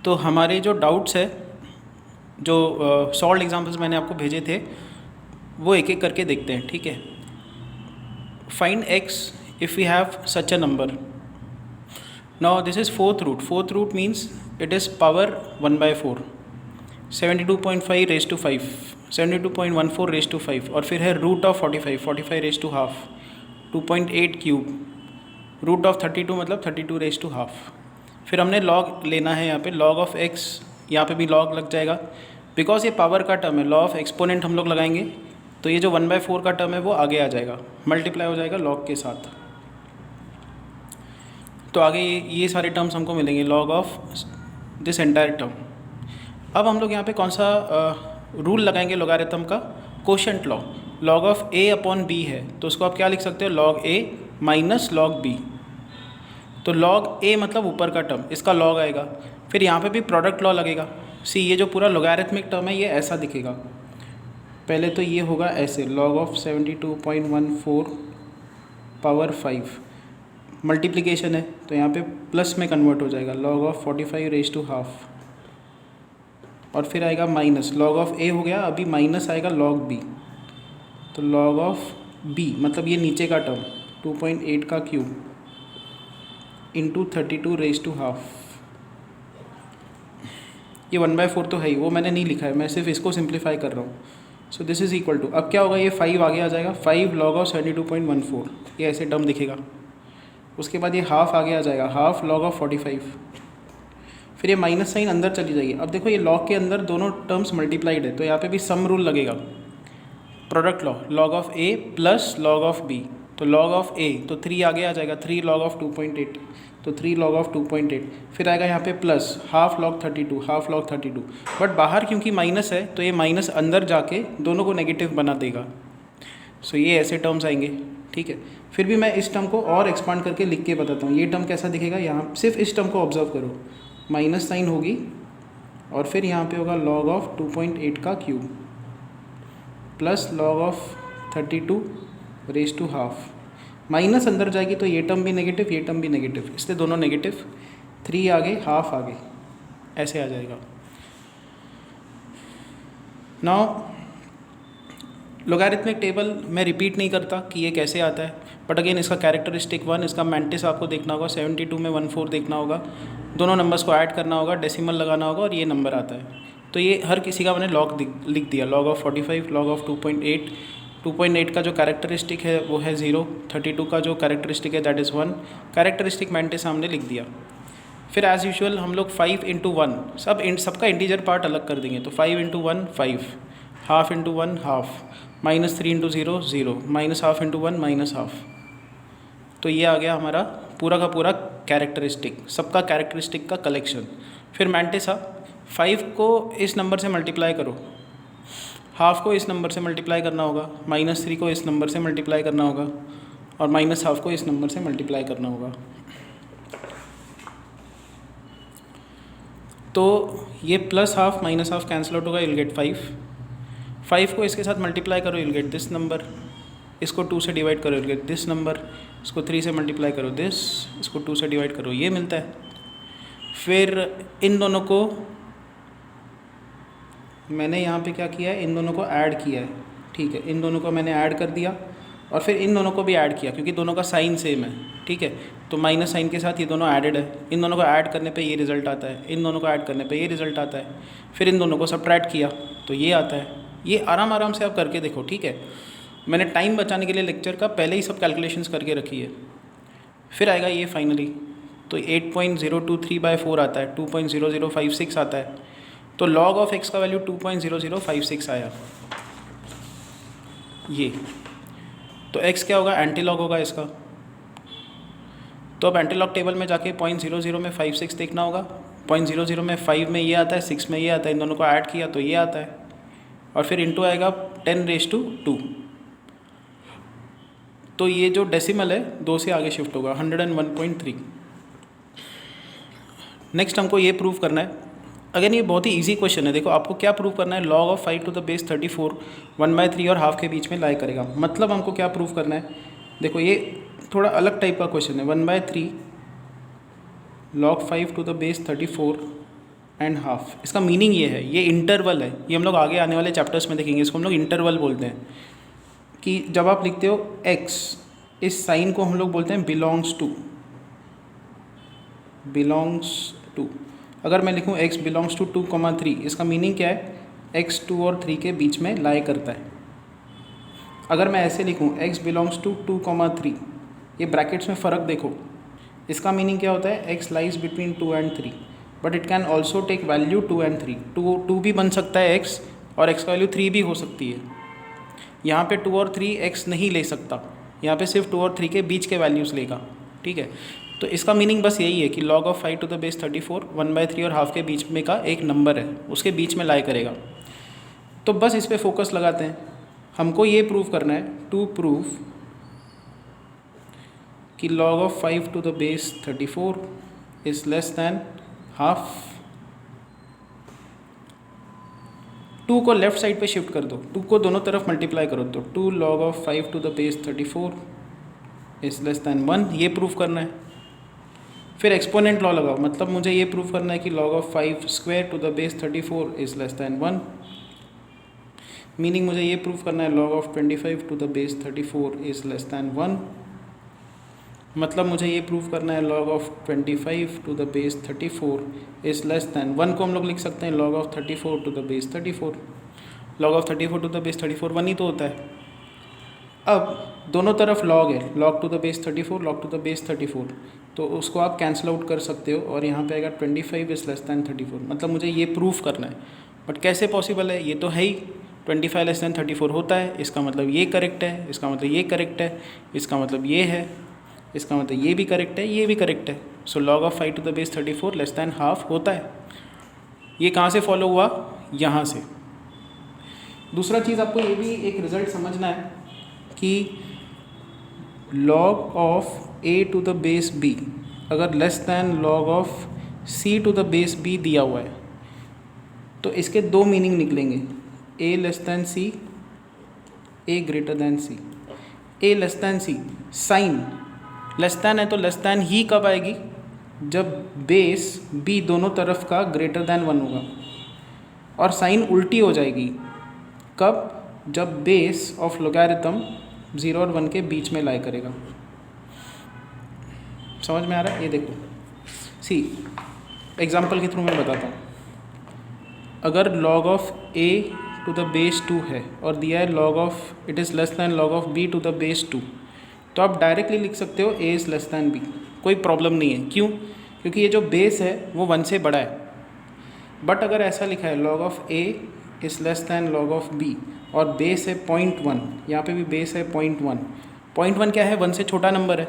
तो हमारे जो डाउट्स है, जो सॉल्व एग्जाम्पल्स मैंने आपको भेजे थे, वो एक एक करके देखते हैं, ठीक है। Find x if we have such a number. Now this is fourth root. Fourth root means it is power 1/4, 72.5 raised to 5, 72.14 raised to 5, और फिर है root of 45, 45 raised to half, 2.8 cube, root of 32 मतलब 32 raised to half. फिर हमने log लेना है, यहाँ पे लॉग ऑफ x, यहाँ पे भी लॉग लग जाएगा बिकॉज ये पावर का टर्म है। लॉ ऑफ एक्सपोनेंट हम लोग लगाएंगे तो ये जो 1/4 का टर्म है वो आगे आ जाएगा, मल्टीप्लाई हो जाएगा लॉग के साथ। तो आगे ये सारे टर्म्स हमको मिलेंगे, log of this entire term. अब हम लोग यहाँ पे कौन सा रूल लगाएंगे लॉगरिथम का? Quotient law. Log of a upon b है तो उसको आप क्या लिख सकते हो? Log a minus log b। तो लॉग a मतलब ऊपर का टर्म, इसका लॉग आएगा। फिर यहाँ पे भी प्रोडक्ट लॉ लगेगा। सी, ये जो पूरा लॉगरिथमिक टर्म है ये ऐसा दिखेगा। पहले तो ये होगा ऐसे, लॉग ऑफ 72.14 पावर 5, मल्टीप्लिकेशन है तो यहाँ पे प्लस में कन्वर्ट हो जाएगा, log of 45 raise to half, और फिर आएगा माइनस, लॉग ऑफ a हो गया, अभी माइनस आएगा लॉग b। तो लॉग ऑफ b मतलब ये नीचे का टर्म 2.8 का cube into 32 raise to half. ये 1/4 तो है ही, वो मैंने नहीं लिखा है, मैं सिर्फ इसको सिंप्लीफाई कर रहा हूँ। So this is equal to, अब क्या होगा, ये 5 आगे आ जाएगा, 5 लॉग ऑफ 72.14, ये ऐसे टर्म दिखेगा। उसके बाद ये हाफ आगे आ जाएगा, हाफ लॉग ऑफ 45, फिर ये माइनस साइन अंदर चली जाएगी। अब देखो ये लॉग के अंदर दोनों टर्म्स मल्टीप्लाइड है तो यहाँ पे भी सम रूल लगेगा, product law, log of a plus log of b। तो लॉग ऑफ a तो 3 आगे आ जाएगा, 3 लॉग ऑफ 2.8, तो 3 लॉग ऑफ 2.8, फिर आएगा यहाँ पे plus half log 32, half log 32। But बाहर क्योंकि माइनस है तो ये माइनस अंदर जाके दोनों को नेगेटिव बना देगा। सो ये ऐसे टर्म्स आएंगे, ठीक है। फिर भी मैं इस टर्म को और एक्सपांड करके लिख के बताता हूँ। ये टर्म कैसा दिखेगा, यहाँ सिर्फ इस टर्म को ऑब्जर्व करो, माइनस साइन होगी और फिर यहाँ पे होगा लॉग ऑफ 2.8 का cube plus log of 32 raise to half. Minus अंदर जाएगी तो ये टर्म भी नेगेटिव, ये टर्म भी नेगेटिव, इसलिए दोनों नेगेटिव, 3 आगे हाफ आगे, ऐसे आ जाएगा। नाउ लॉगरिथमिक टेबल मैं रिपीट नहीं करता कि ये कैसे आता है, बट अगेन इसका कैरेक्टरिस्टिक 1, इसका मैंटिस आपको देखना होगा, 72 में 1/4 देखना होगा, दोनों नंबर्स को ऐड करना होगा, डेसिमल लगाना होगा और ये नंबर आता है। तो ये हर किसी का मैंने लॉग लिख दिया, लॉग ऑफ 45, लॉग ऑफ 2.8, 2.8 का जो कैरेक्टरिस्टिक है वो है 0, 32 का जो कैरेक्टरिस्टिक है दैट इज़ 1, कैरेक्टरिस्टिक मैंटिस हमने लिख दिया। फिर एज़ यूजुअल हम लोग 5 × 1 सबका इंटीजर पार्ट अलग कर देंगे। तो 5 × 1 5, half × 1 half, -3 × 0 0, minus half × 1 minus half. तो ये आ गया हमारा पूरा का पूरा कैरेक्टरिस्टिक, सबका कैरेक्टरिस्टिक का कलेक्शन। फिर मैंटिसा, 5 को इस नंबर से मल्टीप्लाई करो, हाफ को इस नंबर से मल्टीप्लाई करना होगा, -3 को इस नंबर से मल्टीप्लाई करना होगा और माइनस हाफ को इस नंबर से मल्टीप्लाई करना होगा। तो ये plus half minus half cancel out होगा, you'll get 5 को इसके साथ मल्टीप्लाई करो, you'll get दिस नंबर, इसको 2 से डिवाइड करो, you'll get दिस नंबर, इसको 3 से मल्टीप्लाई करो दिस, इसको 2 से डिवाइड करो, ये मिलता है। फिर इन दोनों को मैंने यहाँ पे क्या किया है, इन दोनों को ऐड किया है, ठीक है, इन दोनों को मैंने ऐड कर दिया और फिर इन दोनों को भी ऐड किया क्योंकि दोनों का साइन सेम है, ठीक है। तो माइनस साइन के साथ ये दोनों ऐडेड है, इन दोनों को ऐड करने पे ये रिज़ल्ट आता है, इन दोनों को ऐड करने पे ये रिज़ल्ट आता है। फिर इन दोनों को सब्ट्रैक्ट किया तो ये आता है। ये आराम आराम से आप करके देखो, ठीक है। मैंने टाइम बचाने के लिए लेक्चर का पहले ही सब कैलकुलेशंस करके रखी है। फिर आएगा ये फाइनली, तो 8.023/4 आता है, 2.0056 आता है। तो लॉग ऑफ x का वैल्यू 2.0056 आया ये। तो x क्या होगा, एंटी लॉग होगा इसका। तो अब एंटी लॉग टेबल में जाके 0.00 में 56 देखना होगा, 0.00 में 5 में ये आता है, 6 में ये आता है, इन दोनों को ऐड किया तो ये आता है और फिर इंटू आएगा 10⁻²। तो ये जो डेसिमल है 2 से आगे शिफ्ट होगा, 101.3। नेक्स्ट हमको ये प्रूव करना है। अगेन ये बहुत ही इजी क्वेश्चन है। देखो आपको क्या प्रूव करना है, log of 5 to the base 34 1/3 और हाफ के बीच में लाई करेगा। मतलब हमको क्या प्रूव करना है, देखो ये थोड़ा अलग टाइप का क्वेश्चन है। 1/3 log 5 to the base 34 and half. इसका मीनिंग ये है, ये इंटरवल है, ये हम लोग आगे आने वाले चैप्टर्स में देखेंगे, इसको हम लोग इंटरवल बोलते हैं। कि जब आप लिखते हो x, इस साइन को हम लोग बोलते हैं बिलोंग्स टू। अगर मैं लिखूँ x बिलोंग्स टू 2,3, इसका मीनिंग क्या है, x 2 और 3 के बीच में लाई करता है। अगर मैं ऐसे लिखूँ x बिलोंग्स टू 2,3, ये ब्रैकेट्स में फ़र्क देखो, इसका मीनिंग क्या होता है, x lies between 2 and 3, but it can also take value 2 and 3। 2 भी बन सकता है x, और x का वैल्यू 3 भी हो सकती है। यहाँ पे 2 और 3 x नहीं ले सकता, यहाँ पे सिर्फ 2 और 3 के बीच के वैल्यूज़ लेगा, ठीक है। तो इसका मीनिंग बस यही है कि log of 5 to the base 34 1/3 और हाफ के बीच में का एक नंबर है, उसके बीच में लाई करेगा। तो बस इस पर फोकस लगाते हैं। हमको ये प्रूव करना है, टू प्रूव कि log of 5 to the base 34 is less than half. 2 को लेफ्ट साइड पे शिफ्ट कर दो, 2 को दोनों तरफ मल्टीप्लाई करो, तो 2 log of 5 to the base 34 is less than 1, ये प्रूव करना है। फिर एक्सपोनेंट लॉ लगाओ, मतलब मुझे ये प्रूव करना है कि log of 5 square to the base 34 is less than 1। Meaning मुझे ये प्रूव करना है log of 25 to the base 34 is less than 1। मतलब मुझे ये प्रूव करना है log of 25 to the base 34 is less than 1 को हम लोग लिख सकते हैं log of 34 to the base 34। log of 34 to the base 34 1 ही तो होता है। अब दोनों तरफ log है, log to the base 34 log to the base 34, तो उसको आप कैंसिल आउट कर सकते हो और यहाँ पे आएगा 25 इज़ लेस दैन 34। मतलब मुझे ये प्रूफ करना है, बट कैसे पॉसिबल है, ये तो है ही 25 लेस दैन 34 होता है, इसका मतलब ये करेक्ट है, इसका मतलब ये करेक्ट है, इसका मतलब ये है, इसका मतलब ये भी करेक्ट है, ये भी करेक्ट है। So log of 5 to the base 34 less than half होता है। ये कहाँ से फॉलो हुआ, यहाँ से। दूसरा चीज़ आपको ये भी एक रिज़ल्ट समझना है कि log of a to the base b अगर less than log of c to the base b दिया हुआ है, तो इसके दो मीनिंग निकलेंगे, a less than c, a greater than c। a less than c, sign less than है तो लेस दैन ही कब आएगी, जब बेस b दोनों तरफ का ग्रेटर दैन 1 होगा, और साइन उल्टी हो जाएगी कब, जब बेस ऑफ लोगैरिथम 0 और 1 के बीच में लाई करेगा। समझ में आ रहा है, ये देखो सी एग्जाम्पल के थ्रू मैं बताता हूँ। अगर log of a to the base 2 है और दिया है log of it is less than log of b to the base 2, तो आप डायरेक्टली लिख सकते हो a is less than b, कोई प्रॉब्लम नहीं है। क्यों, क्योंकि ये जो बेस है वो 1 से बड़ा है। बट अगर ऐसा लिखा है log of a is less than log of b और बेस है 0.1, यहाँ पे भी बेस है 0.1, 0.1 क्या है, 1 से छोटा नंबर है,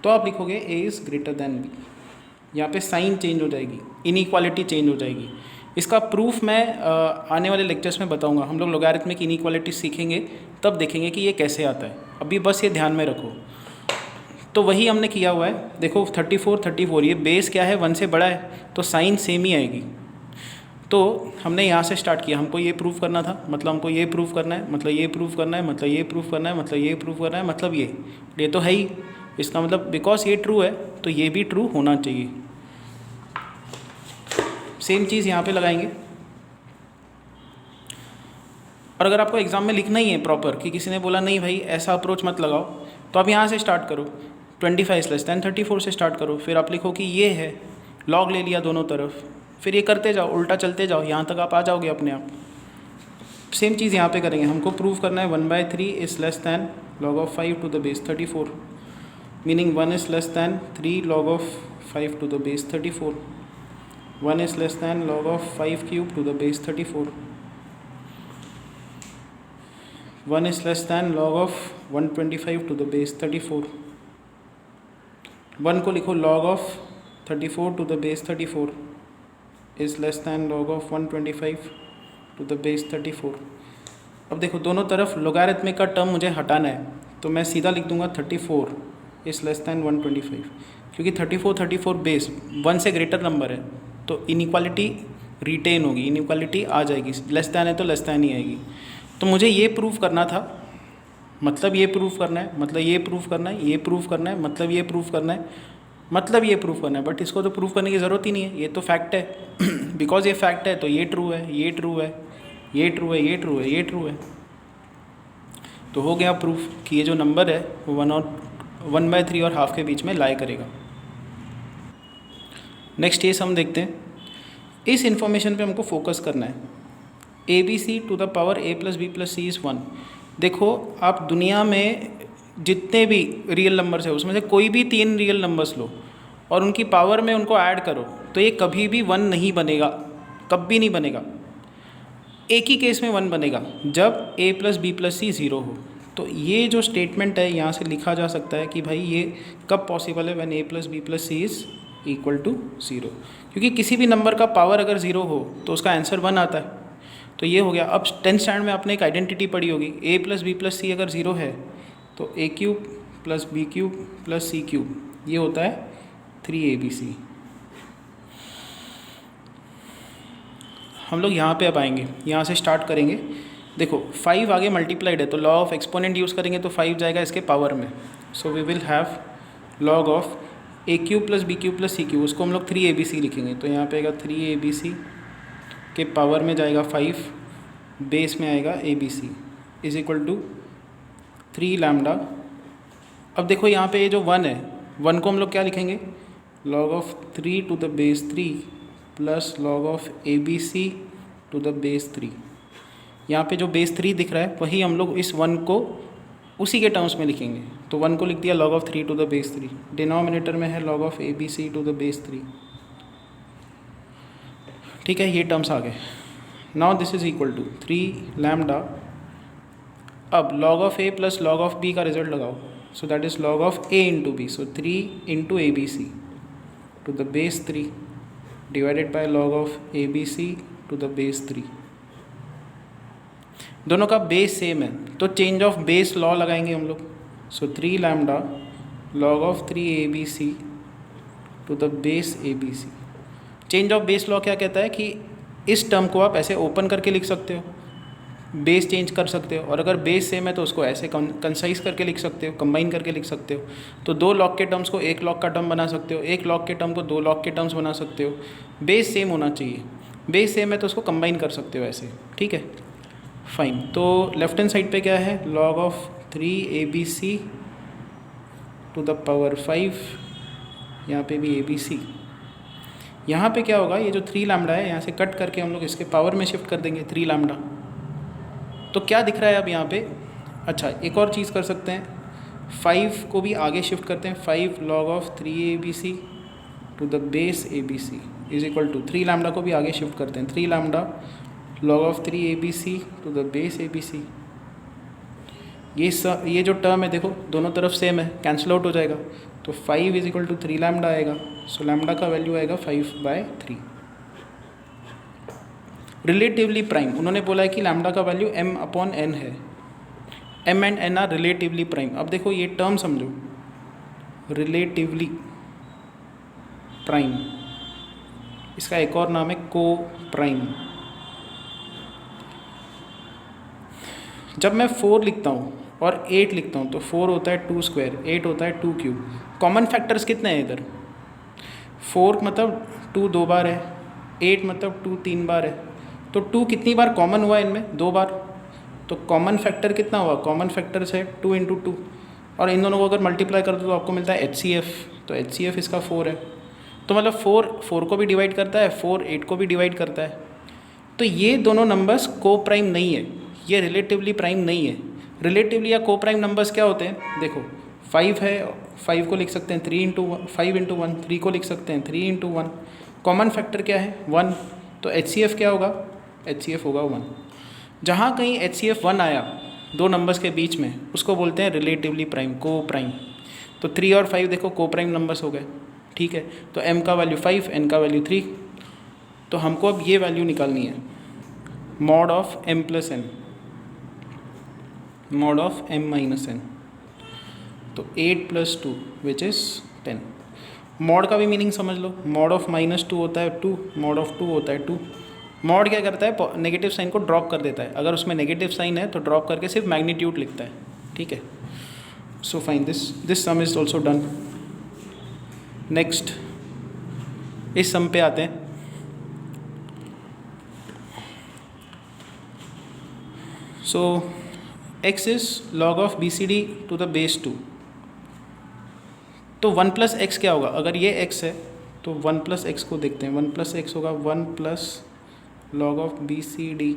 तो आप लिखोगे a is greater than b। यहाँ पे साइन चेंज हो जाएगी, इनइक्वालिटी चेंज हो जाएगी। इसका प्रूफ मैं आने वाले लेक्चर्स में बताऊंगा। हम लोग लोगैरिथमिक इनइक्वालिटी सीखेंगे, तब देखेंगे कि ये कैसे आता है। अभी बस ये ध्यान में रखो। तो वही हमने किया हुआ है, देखो 34 ये बेस क्या है, 1 से बड़ा है, तो साइन सेम ही आएगी। तो हमने यहाँ से स्टार्ट किया, हमको ये प्रूफ करना था, मतलब हमको ये प्रूफ करना है, मतलब ये प्रूफ करना है, मतलब ये प्रूफ करना है, मतलब ये प्रूफ करना है, मतलब ये तो है ही। इसका मतलब बिकॉज ये ट्रू है तो ये भी ट्रू होना चाहिए। सेम चीज़ यहाँ पे लगाएंगे। और अगर आपको एग्ज़ाम में लिखना ही है प्रॉपर कि किसी ने बोला नहीं भाई ऐसा अप्रोच मत लगाओ, तो आप यहाँ से स्टार्ट करो, 25 लेस दैन 34 से स्टार्ट करो, फिर आप लिखो कि ये है, लॉग ले लिया दोनों तरफ, फिर ये करते जाओ, उल्टा चलते जाओ, यहाँ तक आप आ जाओगे अपने आप। सेम चीज़ यहाँ पे करेंगे। हमको प्रूव करना है 1/3 is less than log of 5 to the base 34, meaning 1 is less than 3 log of 5 to the base 34, 1 is less than log of 5 cube to the base 34, 1 is less than log of 125 to the base 34, 1 को लिखो log of 34 to the base 34 is less than log of 125 to the base 34। अब देखो दोनों तरफ logarithmic का term मुझे हटाना है, तो मैं सीधा लिख दूंगा 34 is less than 125, क्योंकि 34 बेस 1 से ग्रेटर नंबर है, तो इनइक्वालिटी रिटेन होगी, इनइक्वालिटी आ जाएगी, लेस दैन है तो लेस दैन ही आएगी। तो मुझे ये प्रूफ करना था, मतलब ये प्रूफ करना है, मतलब ये प्रूफ करना है, ये प्रूफ करना है, मतलब ये प्रूफ करना है, मतलब ये प्रूफ करना है, बट इसको तो प्रूफ करने की ज़रूरत ही नहीं है, ये तो फैक्ट है। बिकॉज ये फैक्ट है तो ये ट्रू है, ये ट्रू है, ये ट्रू है, ये ट्रू है, ये ट्रू है। तो हो गया प्रूफ कि ये जो नंबर है वो 1/3 और हाफ के बीच में लाई करेगा। नेक्स्ट ये सम देखते हैं। इस इंफॉर्मेशन पे हमको फोकस करना है। ABC to the power A + B + C is 1। देखो आप दुनिया में जितने भी रियल नंबर्स है उसमें से कोई भी 3 रियल नंबर्स लो और उनकी पावर में उनको ऐड करो तो ये कभी भी 1 नहीं बनेगा, कभी नहीं बनेगा। एक ही केस में 1 बनेगा, जब A + B + C 0 हो। तो ये जो स्टेटमेंट है यहाँ से लिखा जा सकता है कि भाई ये कब पॉसिबल है, when A + B + C is = 0। क्योंकि किसी भी नंबर का पावर अगर 0 हो तो उसका आंसर 1 आता है। तो ये हो गया। अब 10th स्टैंडर्ड में आपने एक आइडेंटिटी पढ़ी होगी, A + B + C अगर 0 है तो A³ + B³ + C³ ये होता है 3ABC। हम लोग यहाँ पे अब आएंगे, यहाँ से स्टार्ट करेंगे। देखो 5 आगे मल्टीप्लाइड है तो लॉ ऑफ एक्सपोनेंट यूज़ करेंगे तो 5 जाएगा इसके पावर में। So we will have log of A³ + B³ + C³, उसको हम लोग 3ABC लिखेंगे। तो यहाँ पे आएगा 3ABC के पावर में जाएगा 5, बेस में आएगा ABC = 3 लैम्डा। अब देखो यहाँ पे ये जो 1 है, 1 को हम लोग क्या लिखेंगे, log of 3 to the base 3 plus log of ABC to the base 3। यहाँ पे जो बेस 3 दिख रहा है वही हम लोग इस 1 को उसी के टर्म्स में लिखेंगे। तो 1 को लिख दिया log of 3 to the base 3, denominator में है log of ABC to the base 3। ठीक है, ये टर्म्स आ गए। Now this is equal to 3 lambda. अब log of A plus log of B का रिजल्ट लगाओ। So that is log of A into B। So 3 into ABC to the base 3 divided by log of ABC to the base 3। दोनों का base same है तो change of base law लगाएंगे हम लोग। So 3 lambda log of 3ABC to the base ABC। Change of base law क्या कहता है कि इस टर्म को आप ऐसे ओपन करके लिख सकते हो, बेस चेंज कर सकते हो, और अगर बेस सेम है तो उसको ऐसे कंसाइज करके लिख सकते हो, कंबाइन करके लिख सकते हो। तो 2 लॉग के टर्म्स को 1 लॉग का टर्म बना सकते हो, 1 लॉग के टर्म को 2 लॉग के टर्म्स बना सकते हो। बेस सेम होना चाहिए, बेस सेम है तो उसको कंबाइन कर सकते हो ऐसे। ठीक है, फाइन। तो लेफ्ट हैंड साइड पे क्या है, log of 3ABC to the power 5, यहाँ पे भी ABC। यहाँ पे क्या होगा, ये जो 3 लैम्डा है यहाँ से कट करके हम लोग इसके पावर में शिफ्ट कर देंगे 3 लैम्डा। तो क्या दिख रहा है अब यहाँ पे, अच्छा एक और चीज़ कर सकते हैं, 5 को भी आगे शिफ्ट करते हैं। 5 log of 3ABC to the base ABC = 3 lambda को भी आगे शिफ्ट करते हैं। 3 lambda log of 3ABC to the base ABC। ये जो टर्म है देखो दोनों तरफ सेम है, कैंसिल आउट हो जाएगा। तो 5 = 3 लैम्डा आएगा। सो लैम्डा का वैल्यू आएगा 5/3। रिलेटिवली प्राइम, उन्होंने बोला है कि लैम्डा का वैल्यू m/n है। m and n are relatively prime. अब देखो ये टर्म समझो, रिलेटिवली प्राइम, इसका एक और नाम है को प्राइम। जब मैं 4 लिखता हूँ और 8 लिखता हूँ तो 4 होता है 2 स्क्वायर, 8 होता है 2 क्यूब। कॉमन फैक्टर्स कितने हैं इधर, 4 मतलब 2 2 बार है, 8 मतलब 2 3 बार है। तो 2 कितनी बार कॉमन हुआ इनमें, 2 बार। तो कॉमन फैक्टर कितना हुआ, कॉमन फैक्टर्स है 2 × 2, और इन दोनों को अगर मल्टीप्लाई कर दो तो आपको मिलता है HCF। तो HCF इसका 4 है। तो मतलब 4 को भी डिवाइड करता है, 4 8 को भी डिवाइड करता है। तो ये दोनों नंबर्स को प्राइम नहीं है, ये रिलेटिवली प्राइम नहीं है। रिलेटिवली या को प्राइम नंबर्स क्या होते हैं, देखो 5 है, 5 को लिख सकते हैं 5 × 1, 3 को लिख सकते हैं 3 × 1। कॉमन फैक्टर क्या है, 1। तो HCF क्या होगा, HCF होगा 1। जहाँ कहीं HCF 1 आया 2 नंबर्स के बीच में उसको बोलते हैं रिलेटिवली प्राइम, को प्राइम। तो 3 और 5 देखो को प्राइम नंबर्स हो गए। ठीक है, तो m का वैल्यू 5, n का वैल्यू 3। तो हमको अब ये वैल्यू निकालनी है, mod of m + n, mod of m - n। तो 8 + 2 विच इज़ 10। मॉड का भी मीनिंग समझ लो, मॉड ऑफ -2 होता है 2, मॉड ऑफ 2 होता है 2। मॉड क्या करता है, नेगेटिव साइन को ड्रॉप कर देता है। अगर उसमें नेगेटिव साइन है तो ड्रॉप करके सिर्फ मैग्नीट्यूड लिखता है। ठीक है, so fine, this sum is also done. Next इस सम पे आते हैं। So x is log of BCD to the base 2। तो 1 प्लस एक्स क्या होगा? अगर ये x है तो 1 प्लस एक्स को देखते हैं। 1 प्लस एक्स होगा 1 plus log of BCD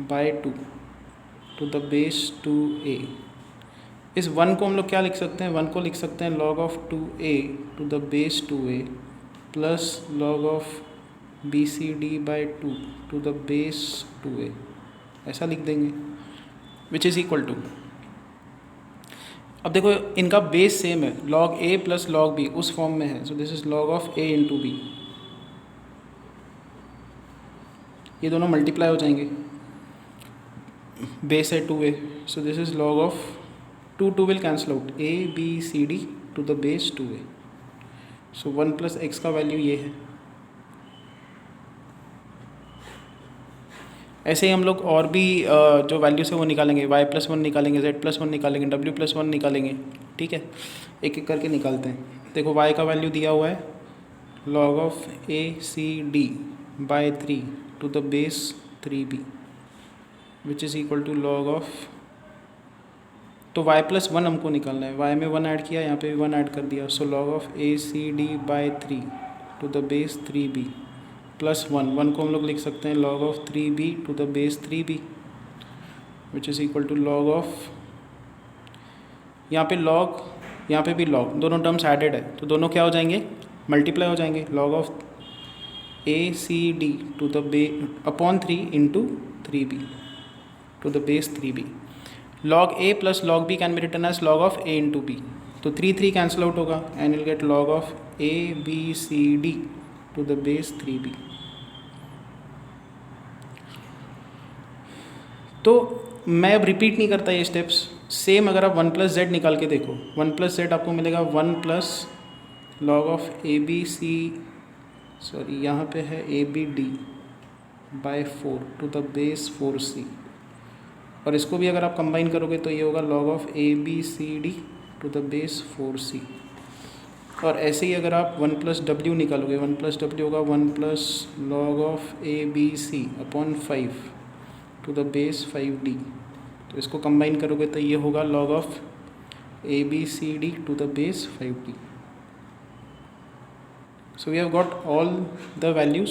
by 2 to the base 2a। इस 1 को हम लोग क्या लिख सकते हैं? 1 को लिख सकते हैं log of 2a to the base 2a plus log of BCD by 2 to the base 2a, ऐसा लिख देंगे, विच इज़ इक्वल टू। अब देखो इनका बेस सेम है, log a plus log b उस फॉर्म में है। So this is log of a into b, ये दोनों मल्टीप्लाई हो जाएंगे, बेस है 2a। So this is log of 2 will cancel out, a b c d to the base 2a। So 1 plus x का value ये है। ऐसे ही हम लोग और भी जो वैल्यूज़ है वो निकालेंगे, y प्लस 1 निकालेंगे, z प्लस 1 निकालेंगे, w प्लस 1 निकालेंगे, ठीक है। एक एक करके निकालते हैं। देखो y का वैल्यू दिया हुआ है log of ACD by 3 to the base 3b which is equal to log of, तो y प्लस 1 हमको निकालना है, y में 1 ऐड किया, यहाँ पे भी 1 ऐड कर दिया। So log of ACD by 3 to the base 3b plus 1 को हम लोग लिख सकते हैं log of 3b to the base 3b which is equal to log of, यहाँ पे log यहाँ पे भी log, दोनों टर्म्स एडेड है तो दोनों क्या हो जाएंगे? मल्टीप्लाई हो जाएंगे। log of ACD to the base upon 3 into 3b to the base 3b। log a plus log b can be written as log of a into b, तो 3 कैंसिल आउट होगा and will get log of ABCD to the base 3b। तो मैं अब repeat नहीं करता ये steps, same अगर आप 1 प्लस जेड निकाल के देखो, 1 प्लस जेड आपको मिलेगा 1 plus log of ABC, sorry यहाँ पे है ABD by 4 to the base 4C, और इसको भी अगर आप कंबाइन करोगे तो ये होगा log of ABCD to the base 4C। और ऐसे ही अगर आप 1 प्लस W निकालोगे, 1 प्लस W होगा 1 plus log of ABC upon 5 to the base 5D, तो इसको कंबाइन करोगे तो ये होगा log of ABCD to the base 5D। So we have got all the values,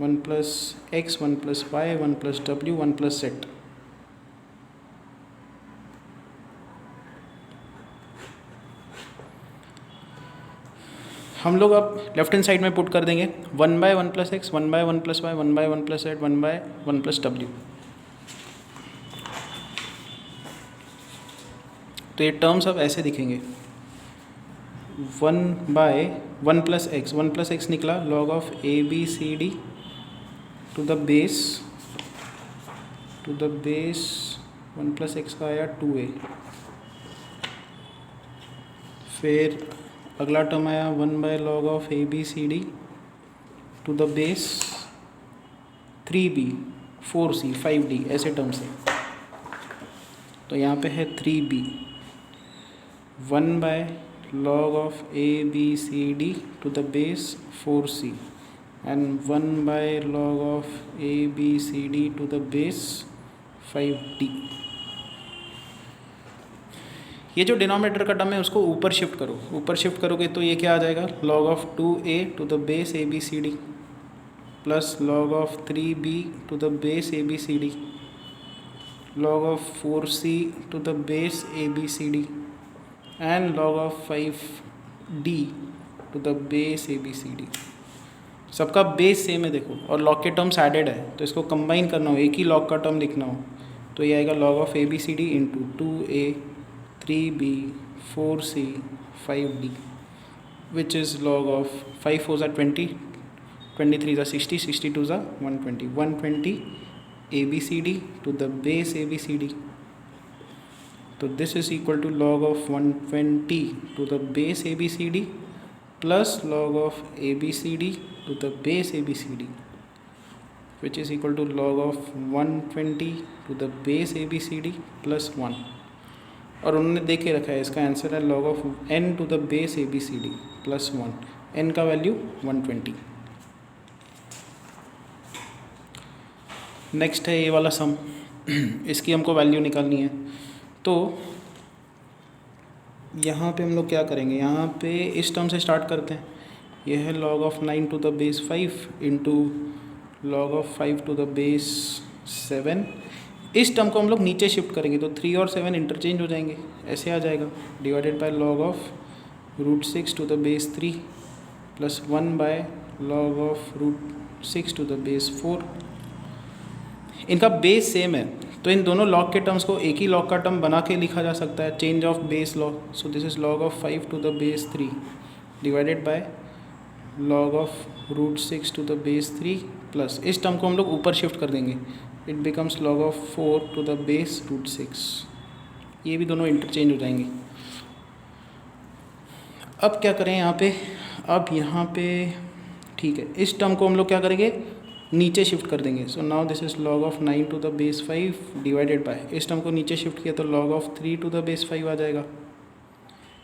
1 plus x, 1 plus y, 1 plus w, 1 plus z। हम लोग अब left hand side में पुट कर देंगे 1 by 1 plus x, 1 by 1 plus y, 1 by 1 plus z, 1 by 1 plus डब्ल्यू। तो ये terms अब ऐसे दिखेंगे, 1 by 1 plus x, 1 plus x निकला log of ABCD to the base 1 plus x का आया 2a। फिर अगला टर्म आया 1 by log of ABCD to the base 3b 4c 5d, ऐसे टर्म्स है। तो यहाँ पे है 3b, 1 by log of ABCD to the base 4c and 1 by log of ABCD to the base 5d। ये जो डिनोमिनेटर का टर्म है उसको ऊपर शिफ्ट करो, ऊपर शिफ्ट करोगे तो ये क्या आ जाएगा log of 2a to the base ABCD plus log of 3b to the base ABCD log of 4c to the base ABCD and log of 5d to the base ABCD। सबका base same है देखो, और log के terms added है तो इसको combine करना हो, एक ही log का टर्म लिखना हो तो ये आएगा log of ABCD into 2a 3b 4c 5d which is log of 5 4 20, 23 60, 62 120, 120 ABCD to the base ABCD। तो this is equal to log of 120 to the base ABCD plus log of ABCD to the base ABCD which is equal to log of 120 to the base ABCD plus 1। और उन्होंने दे के रखा है, इसका answer है log of n to the base ABCD plus 1, n का value 120। Next है ये वाला सम, इसकी हमको वैल्यू निकालनी है। तो यहाँ पे हम लोग क्या करेंगे, यहाँ पे इस टर्म से स्टार्ट करते हैं। ये है log of 9 to the base 5 into log of 5 to the base 7। इस टर्म को हम लोग नीचे शिफ्ट करेंगे तो 3 और 7 इंटरचेंज हो जाएंगे, ऐसे आ जाएगा, divided by log of √6 to the base 3 plus 1 by log of √6 to the base 4। इनका बेस सेम है तो इन दोनों लॉग के टर्म्स को एक ही लॉग का टर्म बना के लिखा जा सकता है, change of base log. So this is log of 5 to the base 3 divided by log of √6 to the base 3 plus इस टर्म को हम लोग ऊपर शिफ्ट कर देंगे, it becomes log of 4 to the base √6। ये भी दोनों इंटरचेंज हो जाएंगे। अब क्या करें यहाँ पे, अब यहाँ पे ठीक है, इस टर्म को हम लोग क्या करेंगे, नीचे शिफ्ट कर देंगे। So now this is log of 9 to the base 5 divided by, इस टर्म को नीचे शिफ्ट किया तो log of 3 to the base 5 आ जाएगा।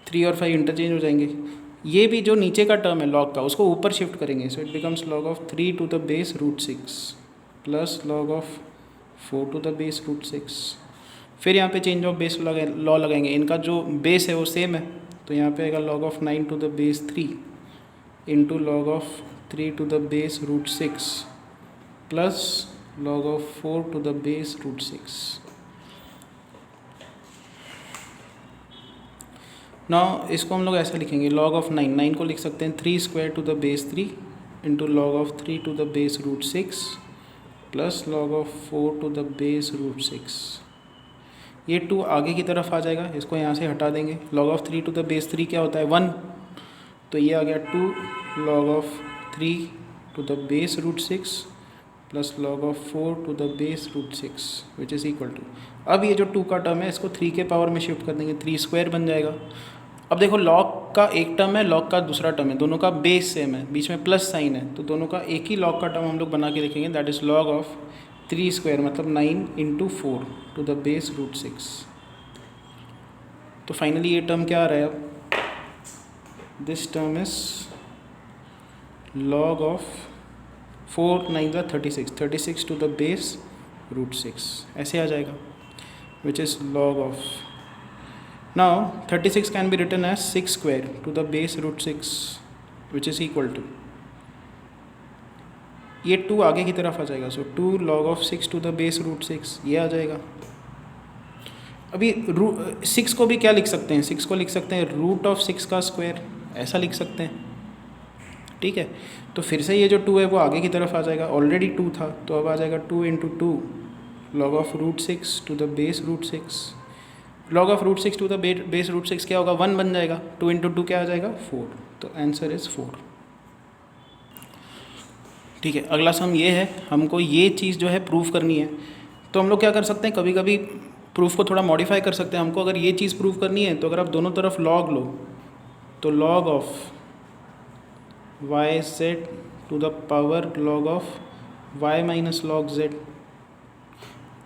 3 और 5 इंटरचेंज हो जाएंगे। ये भी जो नीचे का टर्म है log का, उसको ऊपर शिफ्ट करेंगे। So it becomes log of 3 to the base √6 plus log of 4 to the base √6। फिर यहाँ पे चेंज ऑफ बेस लॉ लगाएंगे, इनका जो बेस है वो सेम है, तो यहाँ पे आएगा log of 9 to the base 3 into log of 3 to the base √6 plus log of 4 to the base √6। Now इसको हम लोग ऐसा लिखेंगे, log ऑफ 9 को लिख सकते हैं 3 square to the base 3 into log of 3 to the base √6 plus log of 4 to the base √6। ये 2 आगे की तरफ आ जाएगा, इसको यहाँ से हटा देंगे। log of 3 to the base 3 क्या होता है, 1, तो ये आ गया 2 log of 3 to the base √6 plus log of 4 to the base √6 which is equal to, अब ये जो 2 का टर्म है इसको 3 के पावर में शिफ्ट कर देंगे, 3 स्क्वायर बन जाएगा। अब देखो log का एक टर्म है, log का दूसरा टर्म है, दोनों का बेस सेम है, बीच में प्लस साइन है, तो दोनों का एक ही log का टर्म हम लोग बना के लिखेंगे, that is log of 3 square मतलब 9 इंटू 4 टू द बेस √6। तो फाइनली ये टर्म क्या आ रहा है, अब this term is log of 4 9 ज़ा 36 टू द बेस √6, ऐसे आ जाएगा, which is log of, now 36 can be written as 6 square to the base √6 which is equal to, ये 2 आगे की तरफ आ जाएगा, so 2 log of 6 to the base √6 ये आ जाएगा। अभी 6 को भी क्या लिख सकते हैं, 6 को लिख सकते हैं रूट ऑफ 6 का स्क्वायर, ऐसा लिख सकते हैं, ठीक है। तो फिर से ये जो 2 है वो आगे की तरफ आ जाएगा, ऑलरेडी 2 था तो अब आ जाएगा 2 into 2 log of √6 to the base √6। log of √6 to the base √6 क्या होगा, 1 बन जाएगा, 2 इंटू 2 क्या आ जाएगा, 4, तो आंसर इज़ 4। ठीक है, अगला सम ये है, हमको ये चीज़ जो है प्रूफ करनी है। तो हम लोग क्या कर सकते हैं, कभी कभी प्रूफ को थोड़ा मॉडिफाई कर सकते हैं। हमको अगर ये चीज़ प्रूफ करनी है तो अगर आप दोनों तरफ log लो तो log of yz to the power log of y minus log z,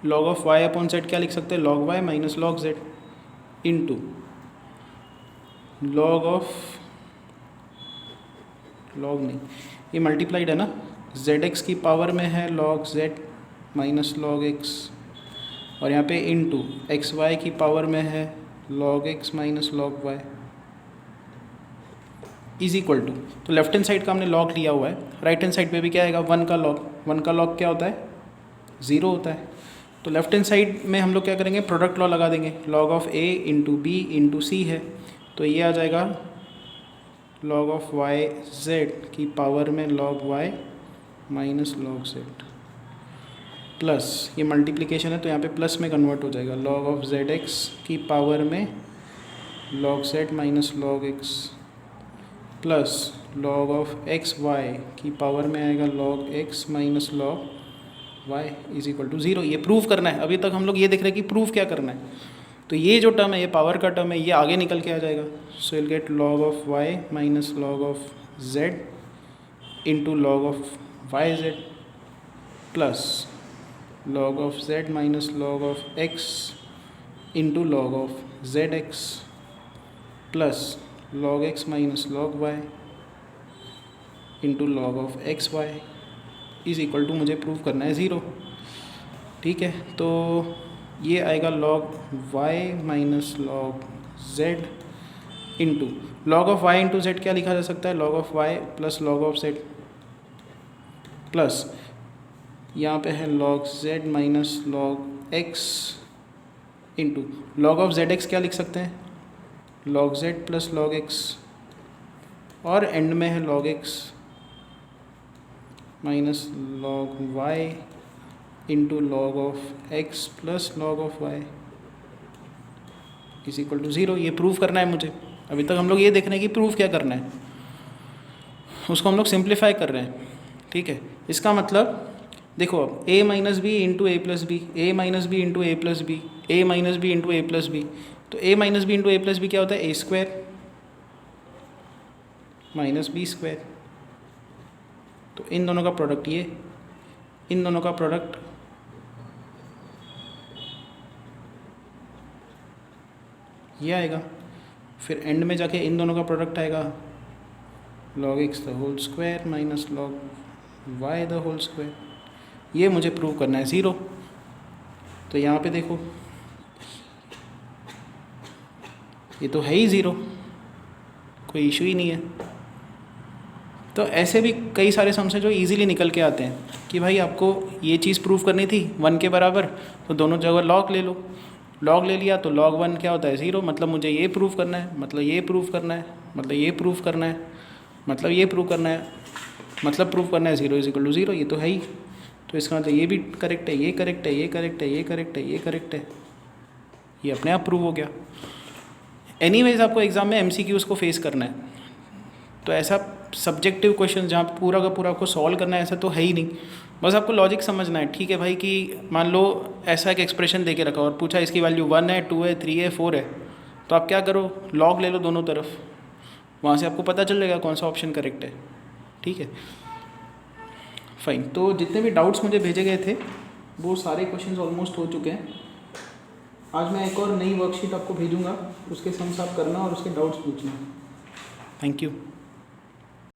log of y upon z क्या लिख सकते हैं, log y minus log z into log of, log नहीं, ये मल्टीप्लाइड है ना, zx की पावर में है log z minus log x, और यहाँ पे इंटू xy की पावर में है log x minus log y is equal to, तो लेफ्ट हैंड साइड का हमने log लिया हुआ है, राइट हैंड साइड पे भी क्या आएगा, 1 का log, 1 का log क्या होता है, 0 होता है। तो लेफ्ट हैंड साइड में हम लोग क्या करेंगे, प्रोडक्ट लॉ लगा देंगे, log of a into B into C है, तो ये आ जाएगा log ऑफ वाई जेड की पावर में log y minus log z plus, ये मल्टीप्लिकेशन है तो यहाँ पे प्लस में कन्वर्ट हो जाएगा, log ऑफ zx की पावर में log z minus log x plus log of x y की पावर में आएगा log x minus log y is equal to 0। ये प्रूव करना है, अभी तक हम लोग ये देख रहे हैं कि प्रूव क्या करना है। तो ये जो टर्म है, ये पावर का टर्म है, ये आगे निकल के आ जाएगा, so will get log of y minus log of z into log of Y z plus log of z minus log of x into log of z x plus log x minus log y into log of x y is equal to मुझे prove करना है 0। ठीक है, तो ये आएगा log y minus log z into log of y into z क्या लिखा जा सकता है, log of y plus log of z plus यहाँ पे है log z minus log x into log of zx क्या लिख सकते हैं, log z plus log x और एंड में है log x minus log y into log of x plus log of y is equal to 0। ये prove करना है मुझे। अभी तक हम लोग ये देख रहे हैं कि प्रूव क्या करना है, उसको हम लोग सिंप्लीफाई कर रहे हैं। ठीक है, इसका मतलब देखो अब a minus b into a plus b, a minus b into a plus b, a minus b into a plus b, तो a minus b into a plus b क्या होता है, a square minus b square. तो इन दोनों का product ये, इन दोनों का प्रोडक्ट ये आएगा, फिर एंड में जाके इन दोनों का प्रोडक्ट आएगा log x the whole square minus log y the whole square. ये मुझे प्रूव करना है 0। तो यहाँ पे देखो ये तो है ही 0, कोई इशू ही नहीं है। तो ऐसे भी कई सारे सम्स हैं जो इजीली निकल के आते हैं कि भाई आपको ये चीज़ प्रूव करनी थी 1 के बराबर, तो दोनों जगह log ले लो, log ले लिया तो log 1 क्या होता है 0, मतलब मुझे ये प्रूव करना है, मतलब ये प्रूव करना है, मतलब ये प्रूव करना है, मतलब ये प्रूव करना है, मतलब प्रूव करना है 0 इज इक्वल टू 0। ये तो है ही, तो इसका मतलब ये भी करेक्ट है, ये करेक्ट है, ये करेक्ट है, ये करेक्ट है, ये करेक्ट है, ये अपने आप प्रूव हो गया। एनीवेज आपको एग्ज़ाम में MCQs को फेस करना है, तो ऐसा सब्जेक्टिव क्वेश्चन जहाँ पूरा का पूरा आपको सॉल्व करना है ऐसा तो है ही नहीं। बस आपको लॉजिक समझना है। ठीक है भाई, कि मान लो ऐसा एक एक्सप्रेशन दे के रखा और पूछा इसकी वैल्यू 1 है, 2 है, 3 है, 4 है, तो आप क्या करो, log ले लो दोनों तरफ, वहाँ से आपको पता चल जाएगा कौन सा ऑप्शन करेक्ट है। ठीक है, फाइन। तो जितने भी डाउट्स मुझे भेजे गए थे वो सारे क्वेश्चंस ऑलमोस्ट हो चुके हैं। आज मैं एक और नई वर्कशीट आपको भेजूँगा, उसके सम्स आप करना और उसके डाउट्स पूछना। Thank you.